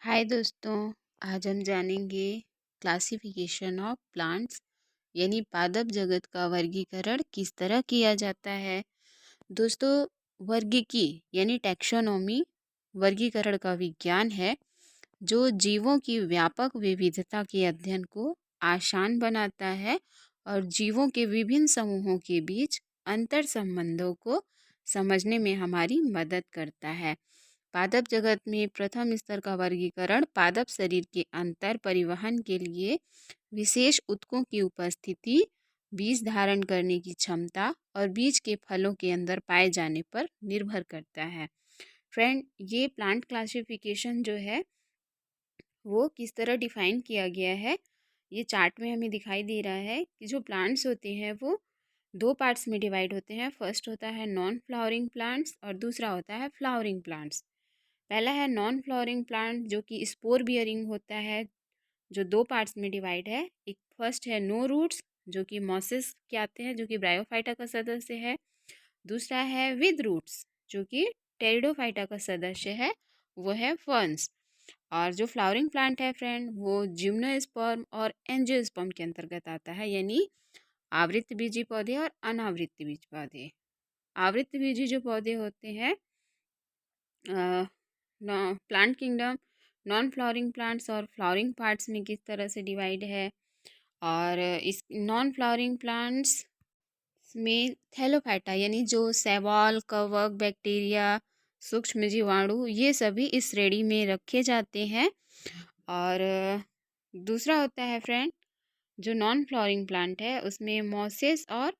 हाय दोस्तों। आज हम जानेंगे क्लासिफिकेशन ऑफ प्लांट्स यानी पादप जगत का वर्गीकरण किस तरह किया जाता है। दोस्तों, वर्गीकी यानी टैक्सोनॉमी वर्गीकरण का विज्ञान है जो जीवों की व्यापक विविधता के अध्ययन को आसान बनाता है और जीवों के विभिन्न समूहों के बीच अंतर संबंधों को समझने में हमारी मदद करता है। पादप जगत में प्रथम स्तर का वर्गीकरण पादप शरीर के अंतर परिवहन के लिए विशेष ऊतकों की उपस्थिति, बीज धारण करने की क्षमता और बीज के फलों के अंदर पाए जाने पर निर्भर करता है। फ्रेंड, ये प्लांट क्लासिफिकेशन जो है वो किस तरह डिफाइन किया गया है, ये चार्ट में हमें दिखाई दे रहा है कि जो प्लांट्स होते हैं वो दो पार्ट्स में डिवाइड होते हैं। फर्स्ट होता है नॉन फ्लावरिंग प्लांट्स और दूसरा होता है फ्लावरिंग प्लांट्स। पहला है नॉन फ्लावरिंग प्लांट जो कि स्पोर बियरिंग होता है, जो दो पार्ट्स में डिवाइड है। एक फर्स्ट है नो रूट्स जो कि मॉसेस के आते हैं, जो कि ब्रायोफाइटा का सदस्य है। दूसरा है विद रूट्स जो कि टेरिडोफाइटा का सदस्य है, वो है फर्न्स। और जो फ्लावरिंग प्लांट है फ्रेंड, वो जिम्नोस्पर्म और एंजियोस्पर्म के अंतर्गत आता है, यानी आवृत्त बीजी पौधे और अनावृत्त बीज पौधे। आवृत्त बीजी जो पौधे होते हैं, plant kingdom non flowering plants और फ्लावरिंग पार्ट्स में किस तरह से डिवाइड है। और इस नॉन फ्लावरिंग प्लांट्स में थैलोफाइटा यानी जो शैवाल, कवक, बैक्टीरिया, सूक्ष्म जीवाणु, ये सभी इस श्रेणी में रखे जाते हैं। और दूसरा होता है फ्रेंड, जो नॉन फ्लावरिंग प्लांट है उसमें मॉसेस और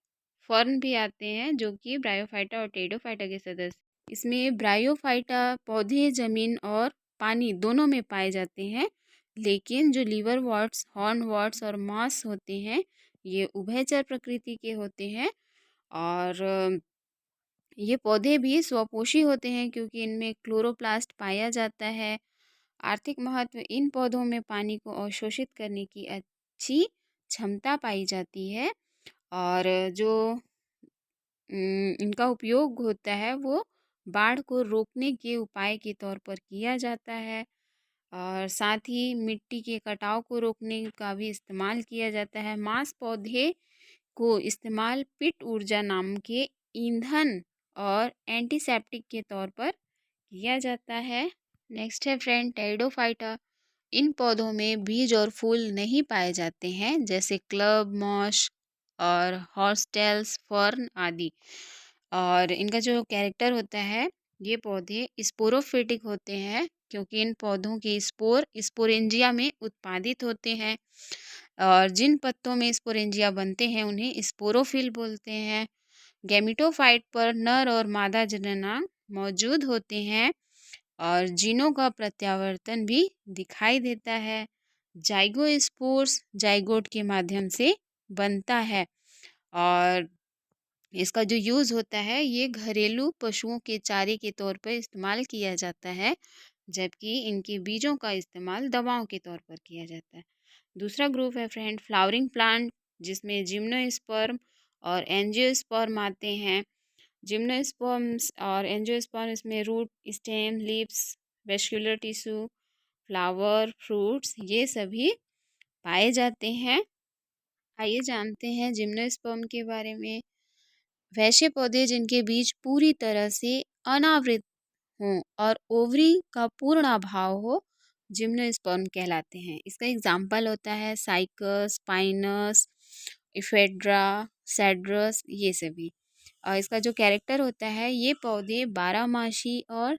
फर्न भी आते हैं, जो कि ब्रायोफाइटा और टेरिडोफाइटा के सदस्य। इसमें ब्रायोफाइटा पौधे, जमीन और पानी दोनों में पाए जाते हैं, लेकिन जो लीवर वॉट्स, हॉर्न वॉट्स और मॉस होते हैं ये उभयचर प्रकृति के होते हैं। और ये पौधे भी स्वपोषी होते हैं क्योंकि इनमें क्लोरोप्लास्ट पाया जाता है। आर्थिक महत्व, इन पौधों में पानी को अवशोषित करने की अच्छी क्षमता पाई जाती है। और जो इनका उपयोग होता है वो बाढ़ को रोकने के उपाय के तौर पर किया जाता है। और साथ ही मिट्टी के कटाव को रोकने का भी इस्तेमाल किया जाता है। मांस पौधे को इस्तेमाल पिट ऊर्जा नाम के ईंधन और एंटीसेप्टिक के तौर पर किया जाता है। नेक्स्ट है फ्रेंड टेरिडोफाइटा। इन पौधों में बीज और फूल नहीं पाए जाते हैं, जैसे क्लब मॉश और हॉर्सटेल्स फर्न आदि। और इनका जो कैरेक्टर होता है, ये पौधे स्पोरोफिटिक होते हैं क्योंकि इन पौधों के स्पोर स्पोरेंजिया में उत्पादित होते हैं। और जिन पत्तों में स्पोरेंजिया बनते हैं उन्हें स्पोरोफिल बोलते हैं। गैमिटोफाइट पर नर और मादा जननांग मौजूद होते हैं और जीनों का प्रत्यावर्तन भी दिखाई देता है। जाइगोस्पोर्स जाइगोट के माध्यम से बनता है। और इसका जो यूज़ होता है ये घरेलू पशुओं के चारे के तौर पर इस्तेमाल किया जाता है, जबकि इनके बीजों का इस्तेमाल दवाओं के तौर पर किया जाता है। दूसरा ग्रुप है फ्रेंड फ्लावरिंग प्लांट, जिसमें जिम्नोस्पर्म और एंजियोस्पर्म आते हैं। जिम्नोस्पर्म्स और एंजियोस्पर्म्स में root, stem, leaves, vascular tissue, flower, fruits, ये सभी पाए जाते हैं। आइए जानते हैं जिम्नोस्पर्म के बारे में। वैसे पौधे जिनके बीज पूरी तरह से अनावृत हों और ओवरी का पूर्ण अभाव हो, जिम्नोस्पर्म कहलाते हैं। इसका एग्जाम्पल होता है साइकस, पाइनस, इफेड्रा, सेड्रस, ये सभी। और इसका जो कैरेक्टर होता है, ये पौधे बारहमासी और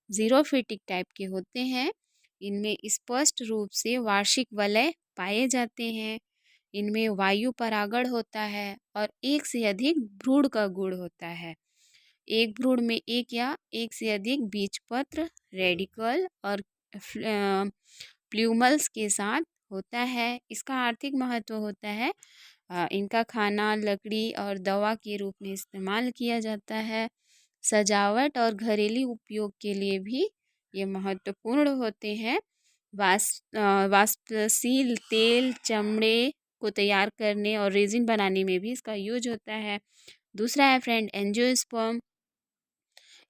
जीरोफिटिक टाइप के होते हैं। इनमें स्पष्ट रूप से वार्षिक वलय पाए जाते हैं। इनमें वायु परागण होता है और एक से अधिक भ्रूण का गुण होता है। एक भ्रूण में एक या एक से अधिक बीजपत्र, रेडिकल और प्ल्यूमल्स के साथ होता है। इसका आर्थिक महत्व होता है, इनका खाना, लकड़ी और दवा के रूप में इस्तेमाल किया जाता है। सजावट और घरेलू उपयोग के लिए भी ये महत्वपूर्ण होते हैं। वाष्पशील तेल, चमड़े को तैयार करने और रेजिन बनाने में भी इसका यूज होता है। दूसरा है फ्रेंड एंजियोस्पर्म।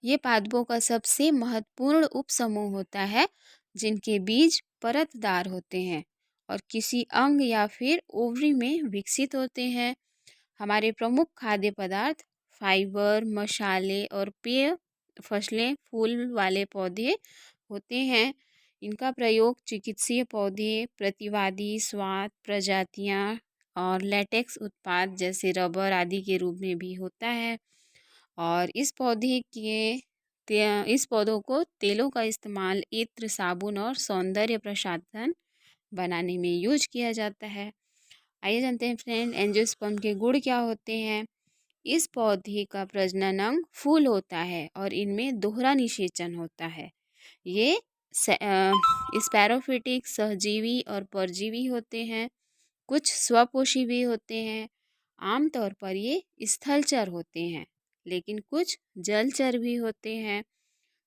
ये पादपों का सबसे महत्वपूर्ण उपसमूह होता है जिनके बीज परतदार होते हैं और किसी अंग या फिर ओवरी में विकसित होते हैं। हमारे प्रमुख खाद्य पदार्थ फाइबर, मसाले और पेय फसलें फूल वाले पौधे होते हैं। इनका प्रयोग चिकित्सीय पौधे, प्रतिवादी स्वाद प्रजातियां और लेटेक्स उत्पाद जैसे रबर आदि के रूप में भी होता है। और इस पौधों को तेलों का इस्तेमाल इत्र, साबुन और सौंदर्य प्रसाधन बनाने में यूज किया जाता है। आइए जानते हैं फ्रेंड, एंजियोस्पर्म के गुण क्या होते हैं। इस पौधे का प्रजनन अंग फूल होता है और इनमें दोहरा निषेचन होता है। ये स्पैरोफिटिक, सहजीवी और परजीवी होते हैं। कुछ स्वपोषी भी होते हैं। आमतौर पर ये स्थलचर होते हैं, लेकिन कुछ जलचर भी होते हैं।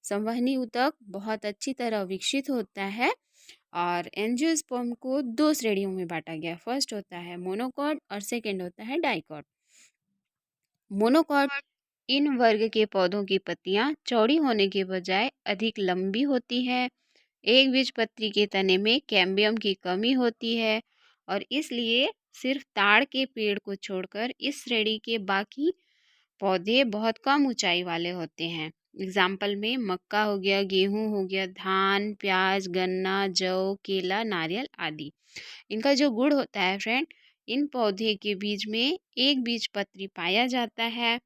संवहनी ऊतक बहुत अच्छी तरह विकसित होता है। और एंजियोस्पर्म को 2 श्रेणियों में बांटा गया। फर्स्ट होता है मोनोकॉट और सेकंड होता है डाइकॉट। मोनोकॉट इन वर्ग के पौधों की पत्तियां चौड़ी होने के बजाय अधिक लंबी होती हैं। एक बीजपत्री के तने में कैम्बियम की कमी होती है और इसलिए सिर्फ ताड़ के पेड़ को छोड़कर इस श्रेणी के बाकी पौधे बहुत कम ऊंचाई वाले होते हैं। एग्जाम्पल में मक्का हो गया, गेहूं हो गया, धान, प्याज, गन्ना, जौ, केला, नारियल आदि। इनका जो गुण होता है फ्रेंड, इन पौधे के बीज में एक बीजपत्री पाया जाता है।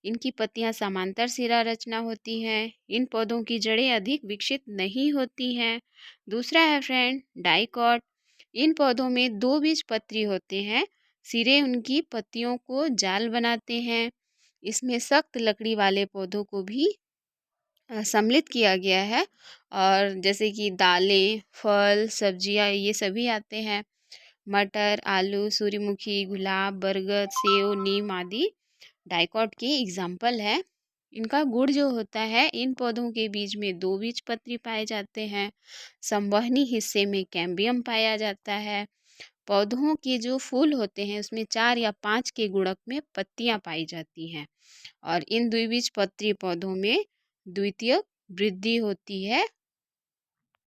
इनकी पत्तियां समांतर सिरा रचना होती हैं। इन पौधों की जड़ें अधिक विकसित नहीं होती हैं। दूसरा है फ्रेंड डाइकॉट। इन पौधों में 2 बीजपत्री होते हैं। सिरे उनकी पत्तियों को जाल बनाते हैं। इसमें सख्त लकड़ी वाले पौधों को भी सम्मिलित किया गया है और जैसे कि दालें, फल, सब्जियां ये सभी आते हैं। मटर, आलू, सूर्यमुखी, गुलाब, बरगद, सेव, नीम आदि डाइकॉट के एग्जाम्पल है। इनका गुण जो होता है, इन पौधों के बीज में 2 बीजपत्री पाए जाते हैं। संवहनी हिस्से में कैम्बियम पाया जाता है। पौधों के जो फूल होते हैं उसमें 4 या 5 के गुणक में पत्तियां पाई जाती हैं और इन द्विबीजपत्री पौधों में द्वितीयक वृद्धि होती है